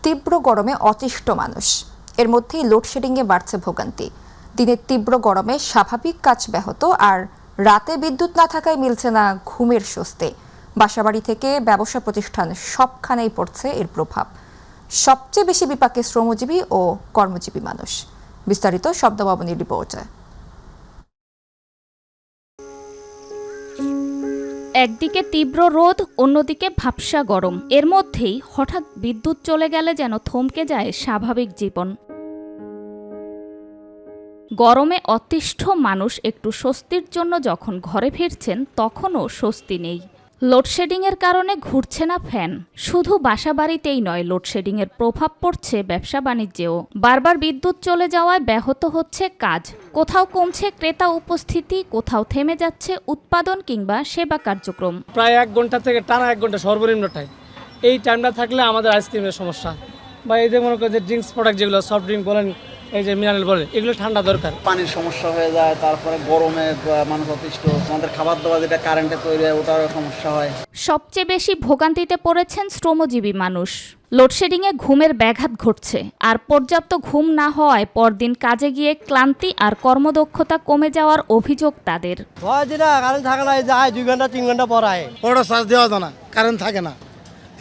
তীব্র গরমে অতিষ্ঠ মানুষ। এর মধ্যেই লোডশেডিংয়ে বাড়ছে ভোগান্তি। দিনের তীব্র গরমে স্বাভাবিক কাজ ব্যাহত, আর রাতে বিদ্যুৎ না থাকায় মিলছে না ঘুমের স্বস্তি। বাসাবাড়ি থেকে ব্যবসা প্রতিষ্ঠান সবখানেই পড়ছে এর প্রভাব। সবচেয়ে বেশি বিপাকে শ্রমজীবী ও কর্মজীবী মানুষ। বিস্তারিত শব্দবাবনীর রিপোর্টে। একদিকে তীব্র রোদ, অন্যদিকে ভাবসা গরম। এর মধ্যেই হঠাৎ বিদ্যুৎ চলে গেলে যেন থমকে যায় স্বাভাবিক জীবন। গরমে অতিষ্ঠ মানুষ একটু স্বস্তির জন্য যখন ঘরে ফিরছেন, তখনও স্বস্তি নেই। লোডশেডিংয়ের কারণে ঘুরছে না ফ্যান। শুধু বাসাবাড়িতেই নয়, লোডশেডিংয়ের প্রভাব পড়ছে ব্যবসা বাণিজ্যেও। বারবার বিদ্যুৎ চলে যাওয়ায় ব্যাহত হচ্ছে কাজ। কোথাও কমছে ক্রেতা উপস্থিতি, কোথাও থেমে যাচ্ছে উৎপাদন কিংবা সেবা কার্যক্রম। প্রায় 1 ঘন্টা থেকে টানা 1 ঘন্টা সর্বনিম্ন টাইম। এই টাইমটা থাকলে আমাদের আইসক্রিমের সমস্যা, বা এই যে মনে করেন যে ড্রিঙ্কস প্রোডাক্ট যেগুলো সফট ড্রিঙ্ক বলেন, এই যে মিনারেল বলেন, এগুলো ঠান্ডা দরকার। পানির সমস্যা হয়ে যায়, তারপরে গরমে মানুষ অতিষ্ঠ। আমাদের খাবার দাবার যেটা কারেন্টে তৈরি হয়, ওটারও সমস্যা হয়। সবচেয়ে বেশি ভোগান্তিতে পড়েছেন শ্রমজীবী মানুষ। লোডশেডিংয়ে ঘুমের ব্যাঘাত ঘটছে, আর পর্যাপ্ত ঘুম না হওয়ায় পরদিন কাজে গিয়ে ক্লান্তি আর কর্মদক্ষতা কমে যাওয়ার অভিযোগ তাদের। কারেন্ট থাকে না, যায় 2 ঘন্টা 3 ঘন্টা পড়ায়, ওটা চার্জ দেওয়া যায় না, কারেন্ট থাকে না।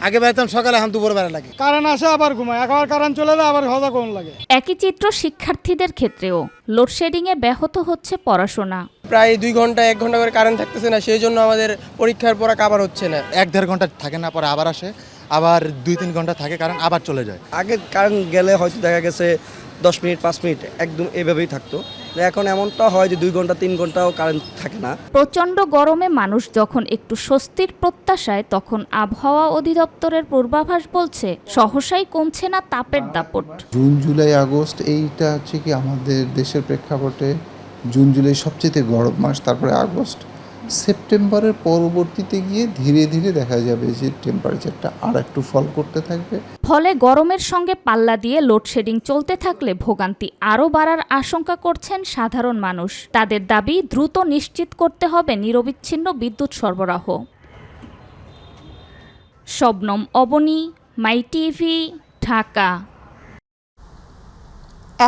আগে বেরোতাম সকালে, এখন দুপুর বেলা লাগে। কারেন্ট আসে আবার ঘুমায়, একবার কারেন্ট চলে যায় আবার হজা কোন লাগে। একই চিত্র শিক্ষার্থীদের ক্ষেত্রেও। লোডশেডিংয়ে ব্যাহত হচ্ছে পড়াশোনা। প্রায় 2 ঘন্টা 1 ঘন্টা করে কারেন্ট থাকতেছে না, সেই জন্য আমাদের পরীক্ষার পড়া কাভার হচ্ছে না। 1-1.5 ঘন্টা থাকে না, পরে আবার আসে, আবার 2-3 ঘন্টা থাকে, কারণ আবার চলে যায়। আগে কারেন্ট গেলে হয়তো দেখা গেছে 10 মিনিট 5 মিনিট একদম এভাবেই থাকতো। এখন এমনটা হয় যে 2 ঘন্টা 3 ঘন্টাও কারেন্ট থাকে না। প্রচণ্ড গরমে মানুষ যখন একটু স্বস্তির প্রত্যাশায়, তখন আবহাওয়া অধিদপ্তরের পূর্বাভাস বলছে সহসাই কমছে না তাপের দাপট। জুন জুলাই আগস্ট এইটা হচ্ছে কি আমাদের দেশের প্রেক্ষাপটে জুন জুলাই সবচেয়ে গরম মাস, তারপরে আগস্ট, সেপ্টেম্বরের পরবর্তীতে গিয়ে ধীরে ধীরে দেখা যাবে যে টেম্পারেচারটা আর একটু ফল করতে থাকবে। ফলে গরমের সঙ্গে পাল্লা দিয়ে লোডশেডিং চলতে থাকলে ভোগান্তি আরও বাড়ার আশঙ্কা করছেন সাধারণ মানুষ। তাদের দাবি, দ্রুত নিশ্চিত করতে হবে নিরবিচ্ছিন্ন বিদ্যুৎ সরবরাহ। শবনম অবনী, মাই টিভি, ঢাকা।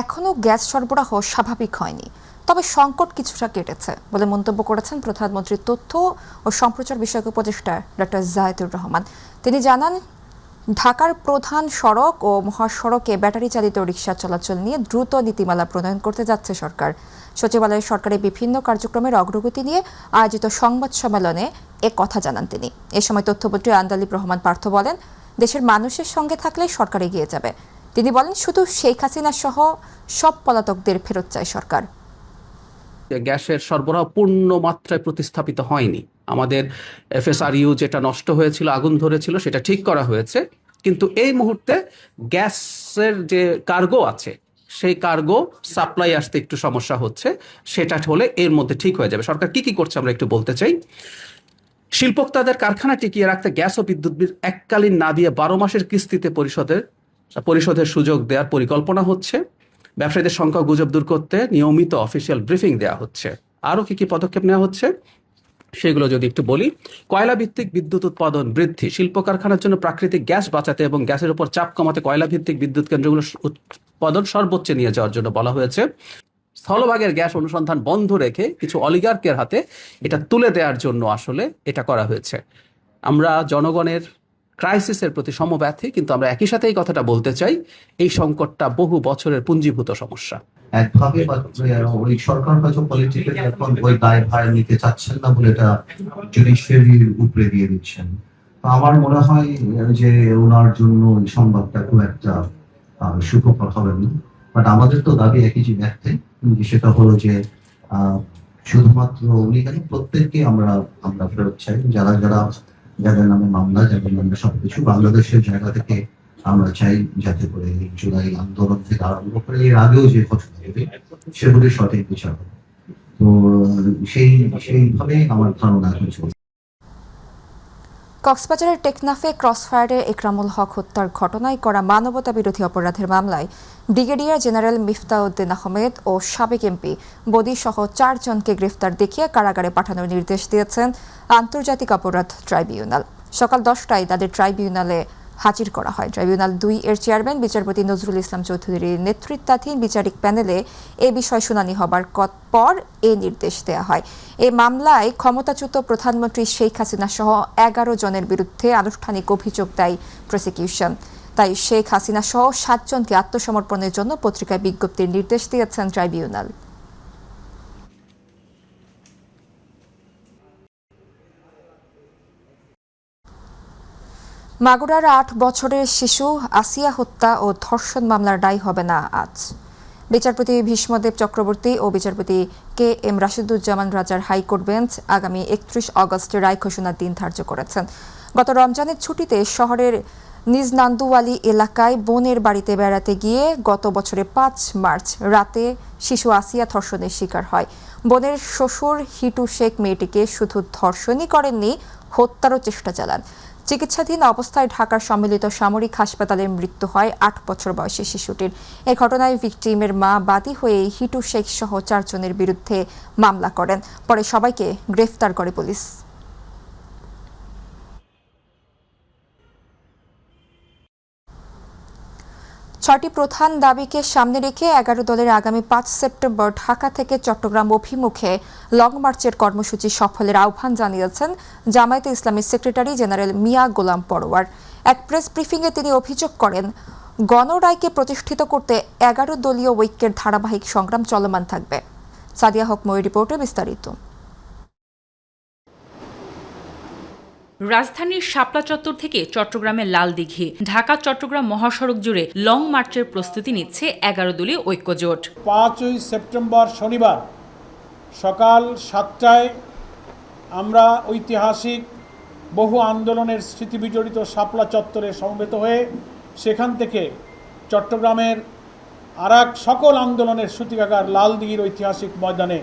এখনও গ্যাস সরবরাহ স্বাভাবিক হয়নি, তবে সংকট কিছুটা কেটেছে বলে মন্তব্য করেছেন প্রধানমন্ত্রীর তথ্য ও সম্প্রচার বিষয়ক উপদেষ্টা ডক্টর জাহিদুর রহমান। তিনি জানান, ঢাকার প্রধান সড়ক ও মহাসড়কে ব্যাটারি চালিত রিকশা চলাচল নিয়ে দ্রুত নীতিমালা প্রণয়ন করতে যাচ্ছে সরকার। সচিবালয়ে সরকারের বিভিন্ন কার্যক্রমের অগ্রগতি নিয়ে আয়োজিত সংবাদ সম্মেলনে এ কথা জানান তিনি। এ সময় তথ্যমন্ত্রী আন্দালিব রহমান পার্থ বলেন, দেশের মানুষের সঙ্গে থাকলে সরকার এগিয়ে যাবে। তিনি বলেন, শুধু শেখ হাসিনা সহ সব পলাতকদের ফেরত চায় সরকার। গ্যাসের সরবরাহ পূর্ণ মাত্রায় প্রতিস্থাপিত হয়নি। আমাদের FSRU যেটা নষ্ট হয়েছিল, আগুন ধরেছিল, সেটা ঠিক করা হয়েছে, কিন্তু এই মুহূর্তে গ্যাসের যে কার্গো আছে, সেই কার্গো সাপ্লাই আসতে একটু সমস্যা হচ্ছে। সেটা হলে এর মধ্যে ঠিক হয়ে যাবে। সরকার কি করছে আমরা একটু বলতে চাই। শিল্পোক্তাদের কারখানা টিকিয়ে রাখতে গ্যাস ও বিদ্যুৎ বিল এককালীন না দিয়ে 12 মাসের কিস্তিতে পরিশোধের সুযোগ দেওয়ার পরিকল্পনা হচ্ছে। ব্যবসায়ীদের সংখ্যা গুজব দূর করতে নিয়মিত অফিসিয়াল ব্রিফিং দেওয়া হচ্ছে। আরও কি পদক্ষেপ নেওয়া হচ্ছে সেগুলো যদি একটু বলি। কয়লা ভিত্তিক বিদ্যুৎ উৎপাদন বৃদ্ধি, শিল্প কারখানার জন্য প্রাকৃতিক গ্যাস বাঁচাতে এবং গ্যাসের উপর চাপ কমাতে কয়লা ভিত্তিক বিদ্যুৎ কেন্দ্রগুলো উৎপাদন সর্বোচ্চে নিয়ে যাওয়ার জন্য বলা হয়েছে। স্থলভাগের গ্যাস অনুসন্ধান বন্ধ রেখে কিছু অলিগার্কের হাতে এটা তুলে দেওয়ার জন্য আসলে এটা করা হয়েছে। আমরা জনগণের ক্রাইসিসের প্রতি সমব্যথী, কিন্তু আমরা একই সাথে এই কথাটা বলতে চাই, এই সংকটটা বহু বছরের পুঞ্জীভূত সমস্যা। একভাবে ওই সরকার হয়তো পলিটিক্যালি এখন ওই দায় ভার নিতে চাচ্ছেন না বলে এটা জুডিশিয়ারির উপরে দিয়ে দিচ্ছেন। তো আমার মনে হয় যে ওনার জন্য এই সংবাদটা খুব একটা সুখকর হবে না। বাট আমাদের তো দাবি একই একটাই, সেটা হলো যে শুধুমাত্র উনি কেন, প্রত্যেককে আমরা ফেরত চাই। যাদের নামে মামলা, যাদের নামে সবকিছু, বাংলাদেশের জায়গা থেকে আমরা চাই যাতে করে জুলাই আন্দোলন থেকে আরম্ভ করে এর আগেও যে ঘটনা হবে সেগুলি সঠিক বিচার হবে। তো সেইভাবে আমার ধারণা চলছে। কক্সবাজারের টেকনাফে ক্রসফায়ারে একরামুল হক হত্যার ঘটনায় করা মানবতা বিরোধী অপরাধের মামলায় ব্রিগেডিয়ার জেনারেল মিফতাউদ্দিন আহমেদ ও সাবেক এমপি বদি সহ 4 জনকে গ্রেফতার দেখিয়ে কারাগারে পাঠানোর নির্দেশ দিয়েছেন আন্তর্জাতিক অপরাধ ট্রাইব্যুনাল। সকাল 10টায় তাদের ট্রাইব্যুনালে হাজির করা হয়। ট্রাইব্যুনাল 2 এর চেয়ারম্যান বিচারপতি নজরুল ইসলাম চৌধুরীর নেতৃত্বাধীন বিচারিক প্যানেলে এ বিষয়ে শুনানি হবার পর এ নির্দেশ দেওয়া হয়। এই মামলায় ক্ষমতাচ্যুত প্রধানমন্ত্রী শেখ হাসিনা সহ 11 জনের বিরুদ্ধে আনুষ্ঠানিক অভিযোগ দেয় প্রসিকিউশন। তাই শেখ হাসিনা সহ 7 জনকে আত্মসমর্পণের জন্য পত্রিকায় বিজ্ঞপ্তির নির্দেশ দিয়েছেন ট্রাইব্যুনাল। মাগুরার 8 বছরের শিশু আসিয়া হত্যা ও ধর্ষণ মামলার রায় হবে না আজ। বিচারপতি ভীষ্মদেব চক্রবর্তী ও বিচারপতি কে এম রাশিদুজ্জামান রাজার হাইকোর্ট বেঞ্চ আগামী 31 অগস্টে রায় ঘোষণার দিন ধার্য করেছেন। গত রমজানের ছুটিতে শহরের নিজ নান্দুওয়ালি এলাকায় বোনের বাড়িতে বেড়াতে গিয়ে গত বছরের 5 মার্চ রাতে শিশু আসিয়া ধর্ষণের শিকার হয়। বোনের শ্বশুর হিটু শেখ মেয়েটিকে শুধু ধর্ষণই করেননি, হত্যারও চেষ্টা চালান। চিকিৎসাধীন অবস্থায় ঢাকার সম্মিলিত সামরিক হাসপাতালে মৃত্যু হয় 8 বছর বয়সী শিশুটির। এই ঘটনায় ভিকটিমের মা বাদী হয়ে হিটু শেখ সহ 4 জনের বিরুদ্ধে মামলা করেন। পরে সবাইকে গ্রেফতার করে পুলিশ। ছয়টি প্রধান দাবিকে সামনে রেখে 11 দলের আগামী 5 সেপ্টেম্বর ঢাকা থেকে চট্টগ্রাম অভিমুখে লং মার্চের কর্মসূচি সফলের আহ্বান জানিয়েছেন জামায়াতে ইসলামীর সেক্রেটারি জেনারেল মিয়া গোলাম পরোয়ার। এক প্রেস ব্রিফিংয়ে তিনি অভিযোগ করেন, গণরায়কে প্রতিষ্ঠিত করতে 11 দলীয় ঐক্যের ধারাবাহিক সংগ্রাম চলমান থাকবে। সাদিয়া হক ময়ূর রিপোর্টে বিস্তারিত। রাজধানীর শাপলা চত্বর থেকে চট্টগ্রামের লালদিঘি, ঢাকা চট্টগ্রাম মহাসড়ক জুড়ে লং মার্চের প্রস্তুতি নিচ্ছে 11 দলীয় ঐক্যজোট। 5 সেপ্টেম্বর শনিবার সকাল 7টায় আমরা ঐতিহাসিক বহু আন্দোলনের স্মৃতিবিজড়িত শাপলা চত্বরে সমবেত হয়ে সেখান থেকে চট্টগ্রামের আরেক সকল আন্দোলনের সূতিকাগার লালদিঘির ঐতিহাসিক ময়দানে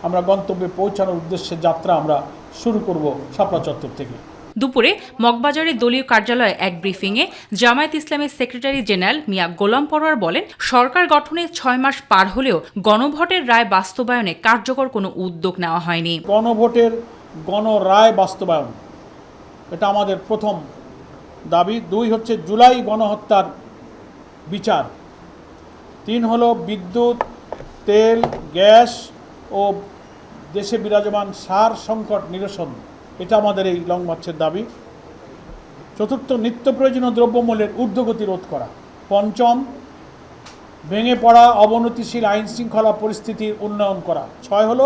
আমরা গন্তব্যে পৌঁছানোর উদ্দেশ্যে যাত্রা আমরা শুরু করব শাপলা চত্বর থেকে। দুপুরে মগবাজারের দলীয় কার্যালয়ে এক ব্রিফিংয়ে জামায়াত ইসলামের সেক্রেটারি জেনারেল মিয়া গোলাম পরোয়ার বলেন, সরকার গঠনে 6 মাস পার হলেও গণভোটের রায় বাস্তবায়নে কার্যকর কোনো উদ্যোগ নেওয়া হয়নি। গণভোটের গণরায় বাস্তবায়ন, এটা আমাদের প্রথম দাবি। 2 হচ্ছে জুলাই গণহত্যার বিচার। 3 হলো বিদ্যুৎ, তেল, গ্যাস ও দেশে বিরাজমান সার সংকট নিরসন, এটা আমাদের এই লং মার্চের দাবি। 4র্থ, নিত্য প্রয়োজনীয় দ্রব্যমূল্যের ঊর্ধ্বগতি রোধ করা। 5ম, ভেঙে পড়া অবনতিশীল আইন শৃঙ্খলা পরিস্থিতির উন্নয়ন করা। 6 হলো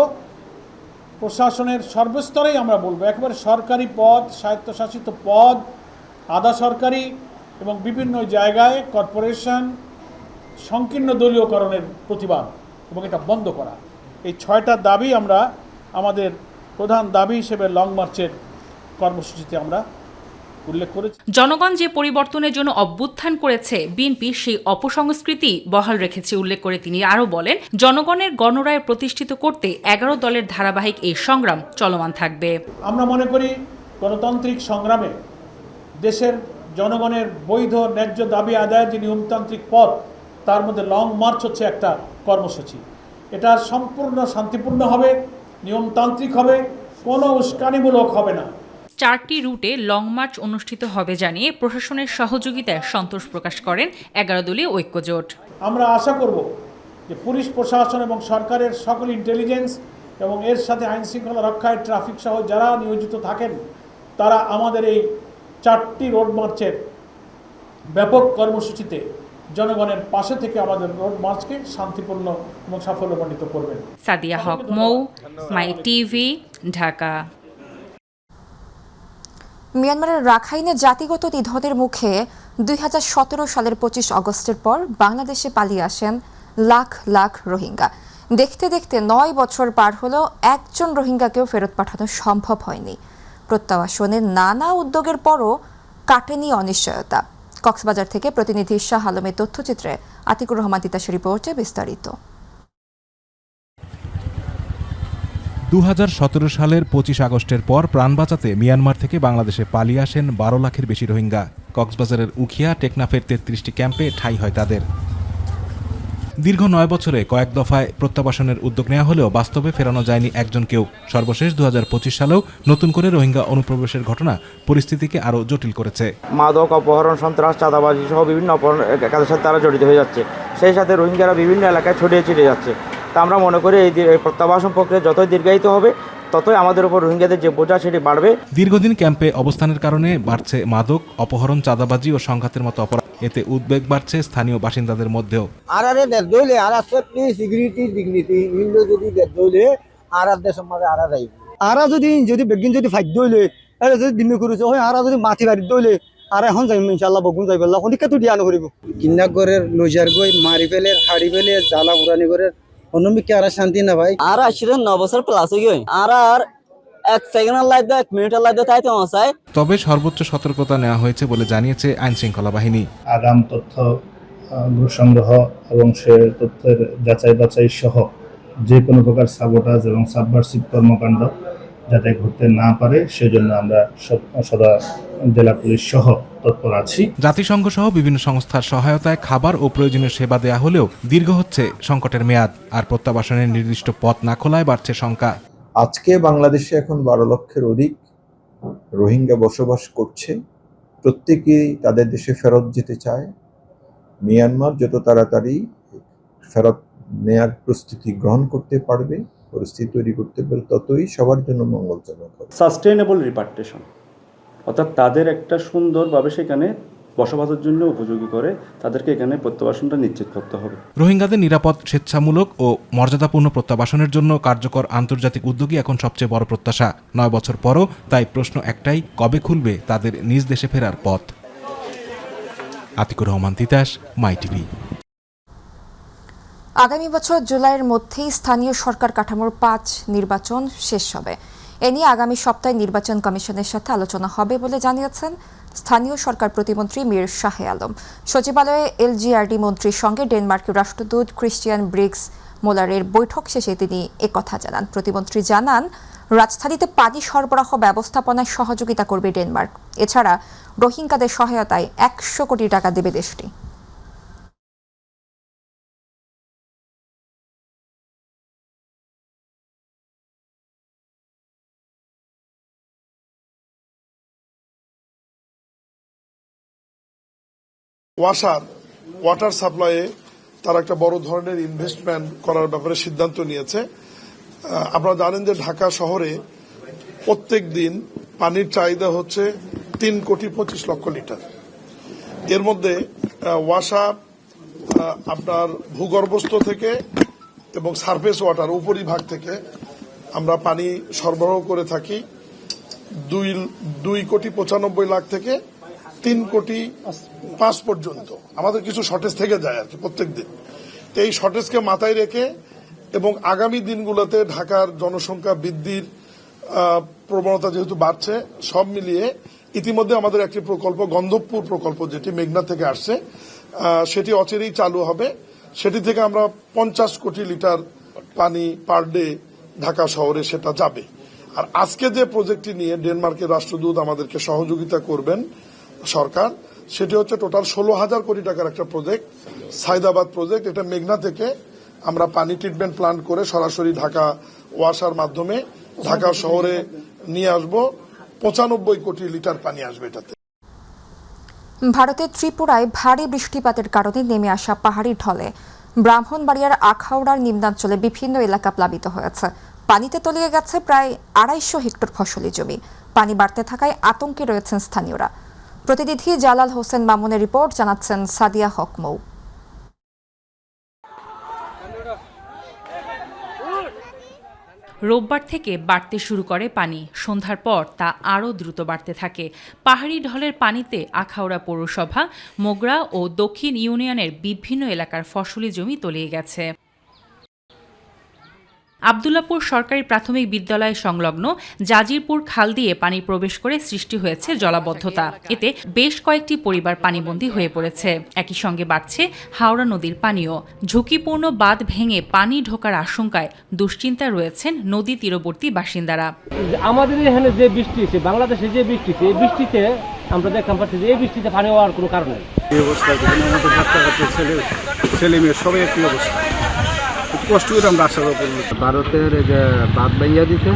প্রশাসনের সর্বস্তরেই আমরা বলবো, একেবারে সরকারি পদ, স্বায়ত্তশাসিত পদ, আধা সরকারি এবং বিভিন্ন জায়গায় কর্পোরেশন সংকীর্ণ দলীয়করণের প্রতিবাদ এবং এটা বন্ধ করা। এই 6টা দাবি আমরা আমাদের প্রধান দাবি হিসেবে লং মার্চের কর্মসূচিতে আমরা উল্লেখ করেছি। জনগণ যে পরিবর্তনের জন্য অভ্যুত্থান করেছে, বিএনপি সেই অপসংস্কৃতি বহাল রেখেছে উল্লেখ করে তিনি আরও বলেন, জনগণের গণরায় প্রতিষ্ঠিত করতে 11 দলের ধারাবাহিক এই সংগ্রাম চলমান থাকবে। আমরা মনে করি গণতান্ত্রিক সংগ্রামে দেশের জনগণের বৈধ ন্যায্য দাবি আদায়ের যে নিয়মতান্ত্রিক পথ, তার মধ্যে লং মার্চ হচ্ছে একটা কর্মসূচি। এটা সম্পূর্ণ শান্তিপূর্ণ হবে, নিয়মতান্ত্রিক হবে, কোনো উস্কানিমূলক হবে না। 4টি রুটে লং মার্চ অনুষ্ঠিত হবে জানিয়ে প্রশাসনের সহযোগিতায় সন্তোষ প্রকাশ করেন 11 দলীয় ঐক্যজোট। আমরা আশা করব যে পুলিশ প্রশাসন এবং সরকারের সকল ইন্টেলিজেন্স এবং এর সাথে আইন শৃঙ্খলা রক্ষায় ট্রাফিক সহ যারা নিয়োজিত থাকেন, তারা আমাদের এই 4টি রোড মার্চের ব্যাপক কর্মসূচিতে জনগণের পাশে থেকে আমাদের রোড মার্চকে শান্তিপূর্ণ এবং সাফল্যমণ্ডিত করবেন। সাদিয়া হক মৌ, মাই টিভি, ঢাকা। মিয়ানমারের রাখাইনে জাতিগত দ্বিধাদ্বন্দ্বের মুখে 2017 সালের 25 অগস্টের পর বাংলাদেশে পালিয়ে আসেন লাখ লাখ রোহিঙ্গা। দেখতে দেখতে 9 বছর পার হলেও একজন রোহিঙ্গাকেও ফেরত পাঠানো সম্ভব হয়নি। প্রত্যাবাসনের নানা উদ্যোগের পরও কাটেনি অনিশ্চয়তা। কক্সবাজার থেকে প্রতিনিধি শাহ আলমের তথ্যচিত্রে আতিকুর রহমান তিতাসের রিপোর্টে বিস্তারিত। 2017 সালের 25 আগস্টের পর প্রাণ বাঁচাতে মিয়ানমার থেকে বাংলাদেশে পালিয়ে আসেন 12 লাখের বেশি রোহিঙ্গা। কক্সবাজারের উখিয়া, টেকনাফের 33টি ক্যাম্পে ঠাঁই হয় তাদের। দীর্ঘ 9 বছরে কয়েক দফায় প্রত্যাবাসনের উদ্যোগ নেওয়া হলেও বাস্তবে ফেরানো যায়নি একজনকেও। সর্বশেষ 2025 সালেও নতুন করে রোহিঙ্গা অনুপ্রবেশের ঘটনা পরিস্থিতিকে আরও জটিল করেছে। মাদক, অপহরণ, সন্ত্রাস, চাঁদাবাজি সহ বিভিন্ন অপহরণ কাজের সাথে তারা জড়িত হয়ে যাচ্ছে। সেই সাথে রোহিঙ্গারা বিভিন্ন এলাকায় ছড়িয়ে ছিটিয়ে যাচ্ছে। তা আমরা মনে করি এই প্রত্যাবাসন প্রক্রিয়া যতই দীর্ঘায়িত হবে ততই আমাদের উপর রোহিঙ্গাদের যে বোঝা সেটি বাড়বে। দীর্ঘদিন ক্যাম্পে অবস্থানের কারণে বাড়ছে মাদক, অপহরণ, চাঁদাবাজি ও সংঘাতের মতো অপরাধ। এতে উদ্বেগ বাড়ছে স্থানীয় বাসিন্দাদের মধ্যেও। যদি বেগিন যদি ফাইদ্য হইলে যদি দিন করেছে হয় আর যদি মাটি বাড়ি দইলে আর এখন যাই ইনশাআল্লাহ বগুন যাই বললা অনেকে তো দিয়ানো করিব কিন্না করে লজার গই মারি ফেলে হাড়ি ফেলে জ্বালা পুরানি করে অন্যমিকে আর শান্তি না ভাই। আর আসলে 9 বছর প্লাস হয়ে গই আর 1 সেকেন্ড লাইদা 1 মিনিট লাইদা তাই তো চাই। তবে সর্বোচ্চ সতর্কতা নেওয়া হয়েছে বলে জানিয়েছে আইনশৃঙ্খলা বাহিনী। আগাম তথ্য সংগ্রহ এবং সে তথ্যের যাচাই বাছাই সহ যে কোনো প্রকার সাবোটাজ এবং সাবভার্সিভ কর্মকাণ্ড যাতে ঘটতে না পারে সেজন্য আমরা সদা জেলা পুলিশ সহ তৎপর আছি। জাতিসংঘ সহ বিভিন্ন সংস্থার সহায়তায় খাবার ও প্রয়োজনীয় সেবা দেয়া হলেও দীর্ঘ হচ্ছে সংকটের মেয়াদ, আর প্রত্যাবাসনের নির্দিষ্ট পথ না খোলায় বাড়ছে শঙ্কা। আজকে বাংলাদেশে এখন 12 লক্ষের অধিক রোহিঙ্গা বসবাস করছে। প্রত্যেকেই তাদের দেশে ফেরত যেতে চায়। মিয়ানমার যত তাড়াতাড়ি ফেরত নেয়ার প্রস্তুতি গ্রহণ করতে পারবে, পরিস্থিতি তৈরি করতে পারে, ততই সবার জন্য মঙ্গলজনক হবে। সাস্টেইনেবল রিপার্টেশন, অর্থাৎ তাদের একটা সুন্দরভাবে সেখানে বসবাসের জন্য উপযোগী করে তাদেরকে এখানে প্রত্যাবাসনটা নিশ্চিত করতে হবে। রোহিঙ্গাদের নিরাপদ, স্বেচ্ছামূলক ও মর্যাদাপূর্ণ প্রত্যাবাসনের জন্য কার্যকর আন্তর্জাতিক উদ্যোগই এখন সবচেয়ে বড় প্রত্যাশা। 9 বছর পরও তাই প্রশ্ন একটাই, কবে খুলবে তাদের নিজ দেশে ফেরার পথ? আতিকুর রহমান তিতাস, মাই টিভি। আগামী বছর জুলাইয়ের মধ্যেই স্থানীয় সরকার কাঠামোর 5 নির্বাচন শেষ হবে। এ নিয়ে আগামী সপ্তাহে নির্বাচন কমিশনের সাথে আলোচনা হবে বলে জানিয়েছেন স্থানীয় সরকার প্রতিমন্ত্রী মীর শাহে আলম। সচিবালয়ে এলজিআরডি মন্ত্রীর সঙ্গে ডেনমার্কের রাষ্ট্রদূত ক্রিস্টিয়ান ব্রিগস মোলারের বৈঠক শেষে তিনি একথা জানান। প্রতিমন্ত্রী জানান, রাজধানীতে পানি সরবরাহ ব্যবস্থাপনায় সহযোগিতা করবে ডেনমার্ক। এছাড়া রোহিঙ্গাদের সহায়তায় 100 কোটি টাকা দেবে দেশটি। ওয়াটার সাপ্লাইয়ে তারা একটা বড় ধরনের ইনভেস্টমেন্ট করার ব্যাপারে সিদ্ধান্ত নিয়েছে। আপনারা জানেন যে ঢাকা শহরে প্রত্যেক দিন পানির চাহিদা হচ্ছে 3,25,00,000 লিটার। এর মধ্যে ওয়াসা আপনার ভূগর্ভস্থ থেকে এবং সারফেস ওয়াটার উপরিভাগ থেকে আমরা পানি সরবরাহ করে থাকি 2,95,00,000 থেকে 3,05,00,000 পর্যন্ত। আমাদের কিছু শর্টেজ থেকে যায় আর কি প্রত্যেক দিন। এই শর্টেজকে মাথায় রেখে এবং আগামী দিনগুলোতে ঢাকার জনসংখ্যা বৃদ্ধির প্রবণতা যেহেতু বাড়ছে, সব মিলিয়ে ইতিমধ্যে আমাদের একটি প্রকল্প, গন্ধবপুর প্রকল্প, যেটি মেঘনা থেকে আসছে, সেটি অচিরেই চালু হবে। সেটি থেকে আমরা 50 কোটি লিটার পানি পার ডে ঢাকা শহরে সেটা যাবে। আর আজকে যে প্রজেক্টটি নিয়ে ডেনমার্কের রাষ্ট্রদূত আমাদেরকে সহযোগিতা করবেন সরকার, সেটি হচ্ছে টোটাল 16,000 কোটি টাকার একটা প্রজেক্ট, সাইদাবাদ প্রজেক্ট। এটা মেঘনা থেকে আমরা পানি ট্রিটমেন্ট প্ল্যান্ট করে সরাসরি ঢাকা ওয়াসার মাধ্যমে ঢাকা শহরে নিয়ে আসব। 95 কোটি লিটার পানি আসবে এটাতে। ভারতের ত্রিপুরায় ভারী বৃষ্টিপাতের কারণে নেমে আসা পাহাড়ি ঢলে ব্রাহ্মণবাড়িয়ার আখাউড়ার নিম্নাঞ্চলে বিভিন্ন এলাকা প্লাবিত হয়েছে। পানিতে তলিয়ে গেছে প্রায় 250 হেক্টর ফসলি জমি। পানি বাড়তে থাকায় আতঙ্কে রয়েছেন স্থানীয়রা। প্রতিনিধি জালাল হোসেন মামুনের রিপোর্ট, জানাচ্ছেন সাদিয়া হক মৌ। রোববার থেকে বাড়তে শুরু করে পানি। সন্ধ্যার পর তা আরও দ্রুত বাড়তে থাকে। পাহাড়ি ঢলের পানিতে আখাউড়া পৌরসভা, মোগরা ও দক্ষিণ ইউনিয়নের বিভিন্ন এলাকার ফসলি জমি তলিয়ে গেছে। আব্দুল্লাপুর সরকারি প্রাথমিক বিদ্যালয় সংলগ্ন জাজিরপুর খাল দিয়ে পানি প্রবেশ করে সৃষ্টি হয়েছে জলাবদ্ধতা। এতে বেশ কয়েকটি পরিবার পানিবন্দী হয়ে পড়েছে। একই সঙ্গে বাড়ছে হাওড়া নদীর পানিও। ঝুঁকিপূর্ণ বাঁধ ভেঙে পানি ঢোকার আশঙ্কায় দুশ্চিন্তায় রয়েছেন নদী তীরবর্তী বাসিন্দারা। আমাদের এখানে যে বৃষ্টি হচ্ছে, বাংলাদেশে যে বৃষ্টি হচ্ছে, এই বৃষ্টিতে আমরা দেখলাম পাচ্ছি যে এই বৃষ্টিতে পানি হওয়ার কোনো কারণ নেই। এই অবস্থায় আমাদের রাস্তাঘাটে ছেলে মেয়ে সবাই একই অবস্থা, খুব কষ্ট করে আমরা আশা করব। ভারতের যে বাঁধ ভাঙিয়ে দিচ্ছে,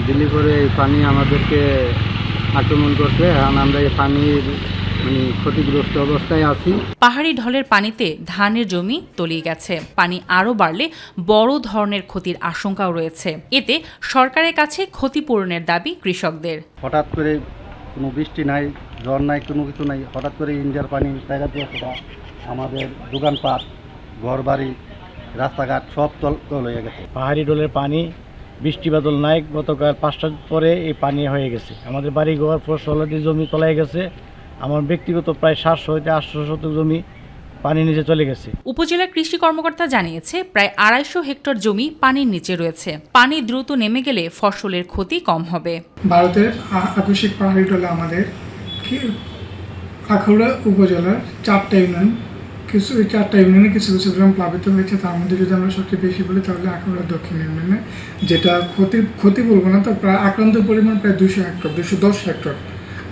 দিল্লি করে এই পানি আমাদেরকে আক্রমণ করছে। এখন আমরা এই পানির ক্ষতিগ্রস্ত অবস্থায় আছি। পাহাড়ি ঢলের পানিতে ধানের জমি তলিয়ে গেছে। পানি আরও বাড়লে বড় ধরনের ক্ষতির আশঙ্কাও রয়েছে। এতে সরকারের কাছে ক্ষতিপূরণের দাবি কৃষকদের। হঠাৎ করে কোনো বৃষ্টি নাই, ঝড় নাই, কোনো কিছু নাই, হঠাৎ করে ইন্ডিয়ার পানি জায়গা দিয়ে আমাদের দোকানপাট, ঘর বাড়ি, রাস্তাঘাট সব তল হয়ে গেছে। পাহাড়ি ঢলের পানি, বৃষ্টি বাদল নাই, গতকাল 5টার পরে এই পানি হয়ে গেছে। আমাদের বাড়ি ঘর ফসলাদি জমি তলায় গেছে। আমার ব্যক্তিগত প্রায় 700 থেকে 800 শতক জমি পানির নিচে চলে গেছে। উপজেলা কৃষি কর্মকর্তা জানিয়েছে প্রায় 250 হেক্টর জমি পানির নিচে রয়েছে। পানি দ্রুত নেমে গেলে ফসলের ক্ষতি কম হবে। ভারতের আকস্মিক পাহাড়ি ঢলে আমাদের আখাউড়া উপজেলার 4টা ইউনিয়নে কিছু কিছু গ্রাম প্লাবিত হয়েছে। তার মধ্যে যদি আমরা সবচেয়ে বেশি বলি তাহলে আখাউড়া দক্ষিণ ইউনিয়নে, যেটা ক্ষতি বলবো না, তো প্রায় আক্রান্ত পরিমাণ প্রায় 210 হেক্টর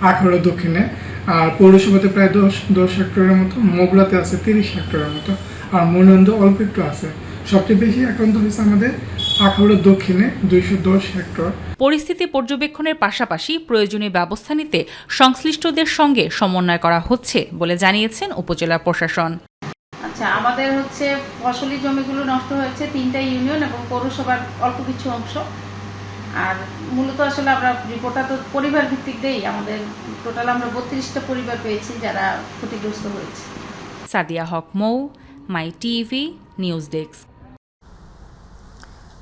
আখাউড়া দক্ষিণে, আর পৌরসভাতে প্রায় 10 হেক্টরের মতো, মোগরাতে আছে 30 হেক্টরের মতো, আর মনোনন্দ অল্প একটু আছে। সবচেয়ে বেশি আক্রান্ত হয়েছে আমাদের আখাউড়া দক্ষিণে 210 হেক্টর। পরিস্থিতি পর্যবেক্ষণের পাশাপাশি প্রয়োজনীয় ব্যবস্থা নিতে সংশ্লিষ্টদের সঙ্গে সমন্বয় করা হচ্ছে বলে জানিয়েছেন উপজেলা প্রশাসন। আচ্ছা, আমাদের ফসলি জমিগুলো নষ্ট হয়েছে 3টা ইউনিয়ন এবং পৌরসভার অল্প কিছু অংশ। আর মূলত আমরা রিপোর্টটা তো পরিবার ভিত্তিক দেই। আমাদের টোটাল আমরা 32টা পরিবার পেয়েছি যারা ক্ষতিগ্রস্ত হয়েছে। সাদিয়া হক মৌ, মাই টিভি নিউজ ডেস্ক।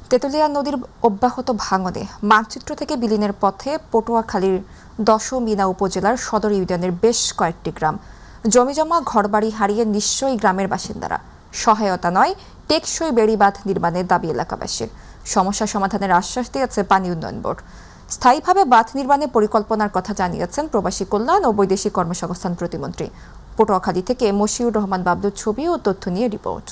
তেঁতুলিয়া নদীর অব্যাহত ভাঙনে মানচিত্র থেকে বিলীনের পথে পটুয়াখালীর দশমিনা উপজেলার সদর ইউনিয়নের বেশ কয়েকটি গ্রাম। জমিজমা ঘরবাড়ি হারিয়ে নিশ্চয়ই গ্রামের বাসিন্দারা। সহায়তা নয়, টেকসই বেড়িবাঁধ নির্মাণের দাবি এলাকাবাসীর। সমস্যা সমাধানের আশ্বাস দিয়েছে পানি উন্নয়ন বোর্ড। স্থায়ীভাবে বাঁধ নির্মাণের পরিকল্পনার কথা জানিয়েছেন প্রবাসী কল্যাণ ও বৈদেশিক কর্মসংস্থান প্রতিমন্ত্রী। পটুয়াখালী থেকে মশিউর রহমান বাবলুর ছবি ও তথ্য নিয়ে রিপোর্ট।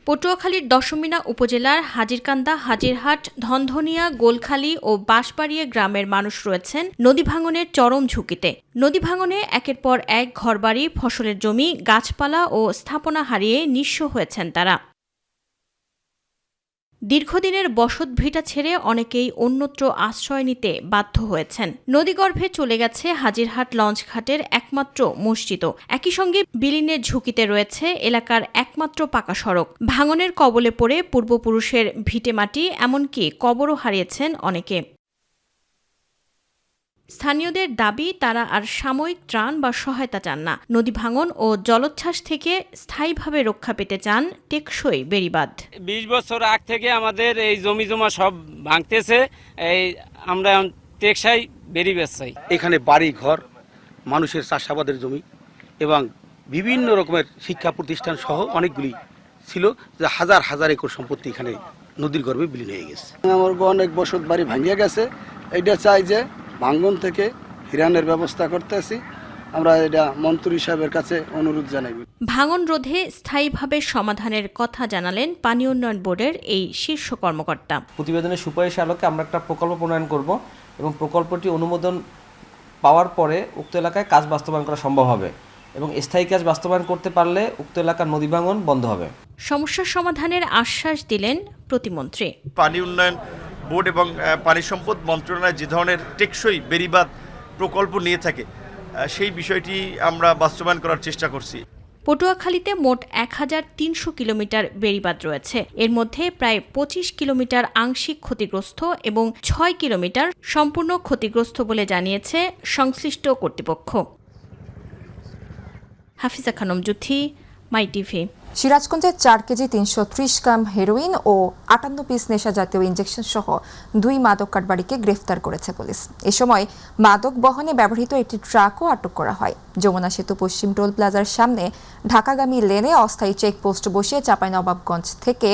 পটুয়াখালীর দশমিনা উপজেলার হাজিরকান্দা, হাজিরহাট, ধনধনিয়া, গোলখালী ও বাঁশবাড়িয়া গ্রামের মানুষ রয়েছেন নদী ভাঙনের চরম ঝুঁকিতে। নদী ভাঙনে একের পর এক ঘরবাড়ি, ফসলের জমি, গাছপালা ও স্থাপনা হারিয়ে নিঃস্ব হয়েছেন তারা। দীর্ঘদিনের বসত ভিটা ছেড়ে অনেকেই অন্যত্র আশ্রয় নিতে বাধ্য হয়েছেন। নদীগর্ভে চলে গেছে হাজিরহাট লঞ্চঘাটের একমাত্র মসজিদও। একই সঙ্গে বিলীনের ঝুঁকিতে রয়েছে এলাকার একমাত্র পাকা সড়ক। ভাঙনের কবলে পড়ে পূর্বপুরুষের ভিটেমাটি, এমনকি কবরও হারিয়েছেন অনেকে। স্থানীয়দের দাবি, তারা আর সাময়িক ত্রাণ বা সহায়তা চান না। নদী ভাঙন ও জলোচ্ছ্বাস থেকে স্থায়ীভাবে রক্ষা পেতে চান টেকসই বেড়িবাঁধ। 20 বছর আগ থেকে আমাদের এই জমি জমা সব ভাঙতেছে, এই আমরা টেকসই বেড়িবাঁধ চাই। এখানে বাড়ি ঘর, মানুষের চাষাবাদের জমি এবং বিভিন্ন রকমের শিক্ষা প্রতিষ্ঠান সহ অনেকগুলি ছিল, যে হাজার হাজার একর সম্পত্তি এখানে নদীর গর্ভে বিলীন হয়ে গেছে। আমার অনেক বসত বাড়ি ভাঙিয়ে গেছে। এটা চাই যে ভাঙন থেকে ফিরানোর ব্যবস্থা করতেছি। আমরা এটা মন্ত্রী সাহেবের কাছে অনুরোধ জানাই। ভাঙন রোধে স্থায়ীভাবে সমাধানের কথা জানালেন পানি উন্নয়ন বোর্ডের এই শীর্ষ কর্মকর্তা। প্রতিবেদনের সুপারিশ আলোকে আমরা একটা প্রকল্প প্রণয়ন করব এবং প্রকল্পটি অনুমোদন পাওয়ার পরে উক্ত এলাকায় কাজ বাস্তবায়ন করা সম্ভব হবে এবং স্থায়ী কাজ বাস্তবায়ন করতে পারলে উক্ত এলাকার নদী ভাঙন বন্ধ হবে। সমস্যা সমাধানের আশ্বাস দিলেন প্রতিমন্ত্রী। পানি উন্নয়ন বোর্ড এবং পানি সম্পদ মন্ত্রণালয় যে ধরনের টেকসই বেড়িবাঁধ প্রকল্প নিয়ে থাকে সেই বিষয়টি আমরা বাস্তবায়ন করার চেষ্টা করছি। পটুয়াখালীতে মোট 1300 কিলোমিটার বেড়িবাঁধ রয়েছে। এর মধ্যে প্রায় 25 কিলোমিটার আংশিক ক্ষতিগ্রস্ত এবং 6 কিলোমিটার সম্পূর্ণ ক্ষতিগ্রস্ত বলে জানিয়েছে সংশ্লিষ্ট কর্তৃপক্ষ। হাফিজা খানম জুথি, মাই টিভি। সিরাজগঞ্জে 4 কেজি 330 গ্রাম হেরোইন ও 58 পিস নেশা জাতীয় ইনজেকশন সহ 2 মাদক কারবারিকে গ্রেফতার করেছে পুলিশ। এ সময় মাদক বহনে ব্যবহৃত একটি ট্রাকও আটক করা হয়। যমুনা সেতু পশ্চিম টোল প্লাজার সামনে ঢাকাগামী লেনে অস্থায়ী চেকপোস্ট বসিয়ে চাঁপাইনবাবগঞ্জ থেকে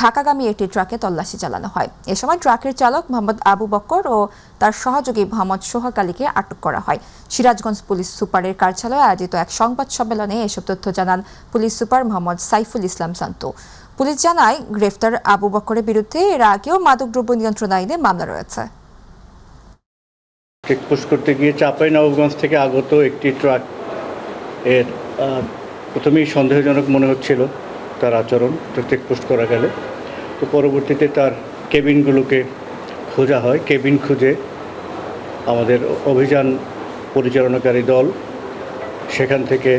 ঢাকাগামী একটি ট্রাকে তল্লাশি চালানো হয়। এ সময় ট্রাকের চালক মোহাম্মদ আবু বক্কর ও তার সহযোগী মোহাম্মদ সোহাগ আলীকে আটক করা হয়। সিরাজগঞ্জ পুলিশ সুপারের কার্যালয়ে আয়োজিত এক সংবাদ সম্মেলনে এসব তথ্য জানান পুলিশ সুপার মোহাম্মদ সাইফুল ইসলাম শান্ত। পুলিশ জানায়, গ্রেফতার আবু বক্করের বিরুদ্ধে এর আগেও মাদকদ্রব্য নিয়ন্ত্রণ আইনে মামলা রয়েছে। চেকপোস্ট করতে গিয়ে চাঁপাইনবাবগঞ্জ থেকে আগত একটি ট্রাক এর প্রথমেই সন্দেহজনক মনে হচ্ছিল তার আচরণ চেকপোস্ট করা গেলে। তো পরবর্তীতে তার কেবিনগুলোকে খোঁজা হয়। কেবিন খুঁজে আমাদের অভিযান পরিচালনাকারী দল সেখান থেকে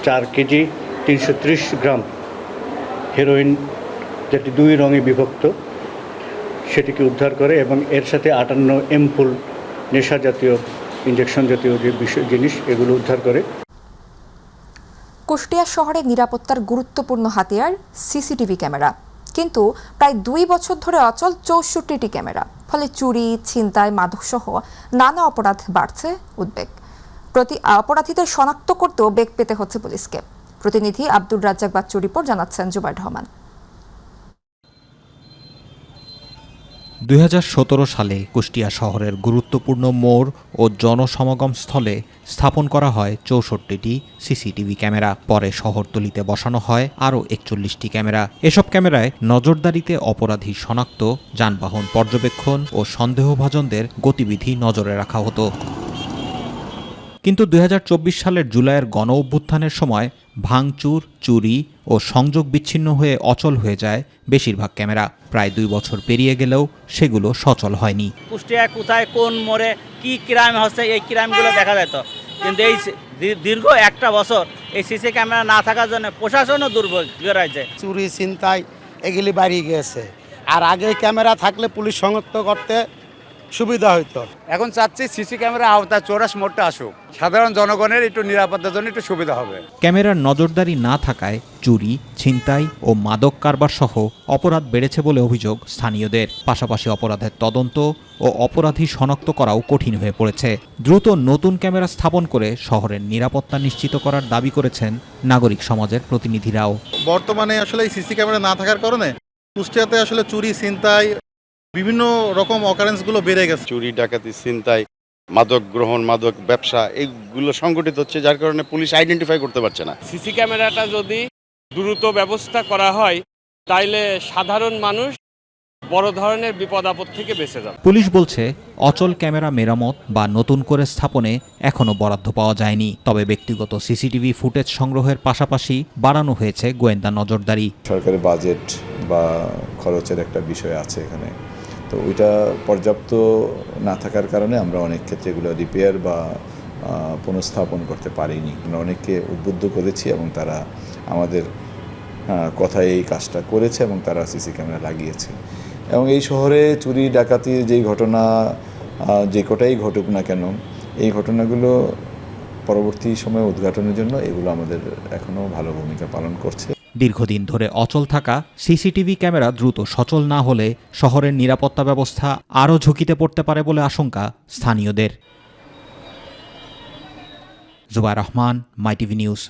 4 কেজি 330 গ্রাম হেরোইন, যেটি 2 রঙে বিভক্ত, সেটিকে উদ্ধার করে এবং এর সাথে 58 এমপুল নেশা জাতীয় ইঞ্জেকশন জাতীয় যে জিনিস এগুলো উদ্ধার করে। কুষ্টিয়া শহরে নিরাপত্তার গুরুত্বপূর্ণ হাতিয়ার সিসিটিভি ক্যামেরা, কিন্তু প্রায় 2 বছর ধরে অচল 64টি ক্যামেরা। ফলে চুরি, ছিনতাই, মাদকসহ নানা অপরাধ বাড়ছে। উদ্বেগ, অপরাধীদের শনাক্ত করতেও বেগ পেতে হচ্ছে পুলিশকে। প্রতিনিধি আব্দুর রাজ্জাক বাচ্চু রিপোর্ট জানাচ্ছেন জুবাইর রহমান। 2017 সালে কুষ্টিয়া শহরের গুরুত্বপূর্ণ মোড় ও জনসমাগম স্থলে স্থাপন করা হয় 64টি সিসিটিভি ক্যামেরা। পরে শহরতলিতে বসানো হয় আরও 41টি ক্যামেরা। এসব ক্যামেরায় নজরদারিতে অপরাধী শনাক্ত, যানবাহন পর্যবেক্ষণ ও সন্দেহভাজনদের গতিবিধি নজরে রাখা হতো। কিন্তু 2024 সালের জুলাইয়ের গণ অভ্যুত্থানের সময় ভাঙচুর, চুরি ও সংযোগ বিচ্ছিন্ন হয়ে অচল হয়ে যায় বেশিরভাগ ক্যামেরা। প্রায় 2 বছর পেরিয়ে গেলেও সেগুলো সচল হয়নি। কুষ্টিয়ায় কোথায় কোন মোড়ে কি ক্রাইম হচ্ছে এই ক্রাইমগুলো দেখা যেত, কিন্তু এই দীর্ঘ 1 বছর এই সিসি ক্যামেরা না থাকার জন্য প্রশাসনও দুর্বল রয়েছে। চুরি, ছিনতাই এগুলি বাড়িয়ে গেছে। আর আগে ক্যামেরা থাকলে পুলিশ শনাক্ত করতে সুবিধা হইতো। এখন চাচ্ছি সিসি ক্যামেরা আওতায় 84 মোড়টা আসুক, সাধারণ জনগণের একটু নিরাপত্তার জন্য একটু সুবিধা হবে। ক্যামেরার নজরদারি না থাকায় চুরি, ছিনতাই ও মাদক কারবার সহ অপরাধ বেড়েছে বলে অভিযোগ স্থানীয়দের। পাশাপাশি অপরাধের তদন্ত ও অপরাধী শনাক্ত করাও কঠিন হয়ে পড়েছে। দ্রুত নতুন ক্যামেরা স্থাপন করে শহরের নিরাপত্তা নিশ্চিত করার দাবি করেছেন নাগরিক সমাজের প্রতিনিধিরাও। বর্তমানে আসলে এই সিসি ক্যামেরা না থাকার কারণে কুষ্টিয়াতে আসলে চুরি, ছিনতাই, বিভিন্ন রকম অকারেন্সগুলো বেড়ে গেছে। চুরি, ডাকাতি, ছিনতাই, মাদক গ্রহণ, মাদক ব্যবসা এইগুলো সংগঠিত হচ্ছে, যার কারণে পুলিশ আইডেন্টিফাই করতে পারছে না। সিসি ক্যামেরাটা যদি দ্রুত ব্যবস্থা করা হয় তাইলে সাধারণ মানুষ বড় ধরনের বিপদ আপদ থেকে বেঁচে যাবে। পুলিশ বলছে অচল ক্যামেরা মেরামত বা নতুন করে স্থাপনে এখনো বরাদ্দ পাওয়া যায়নি। তবে ব্যক্তিগত সিসিটিভি ফুটেজ সংগ্রহের পাশাপাশি বাড়ানো হয়েছে গোয়েন্দা নজরদারি। সরকারের বাজেট বা খরচের একটা বিষয় আছে এখানে, তো ওইটা পর্যাপ্ত না থাকার কারণে আমরা অনেক ক্ষেত্রে এগুলো রিপেয়ার বা পুনঃস্থাপন করতে পারিনি। আমরা অনেককে উদ্বুদ্ধ করেছি এবং তারা আমাদের কথায় এই কাজটা করেছে এবং তারা সিসি ক্যামেরা লাগিয়েছে। এবং এই শহরে চুরি, ডাকাতির যেই ঘটনা যে কটাই ঘটুক না কেন, এই ঘটনাগুলো পরবর্তী সময়ে উদ্ঘাটনের জন্য এগুলো আমাদের এখনও ভালো ভূমিকা পালন করছে। দীর্ঘদিন ধরে অচল থাকা সিসিটিভি ক্যামেরা দ্রুত সচল না হলে শহরের নিরাপত্তা ব্যবস্থা আরও ঝুঁকিতে পড়তে পারে বলে আশঙ্কা স্থানীয়দের। জুবাইর রহমান, মাই টিভি নিউজ।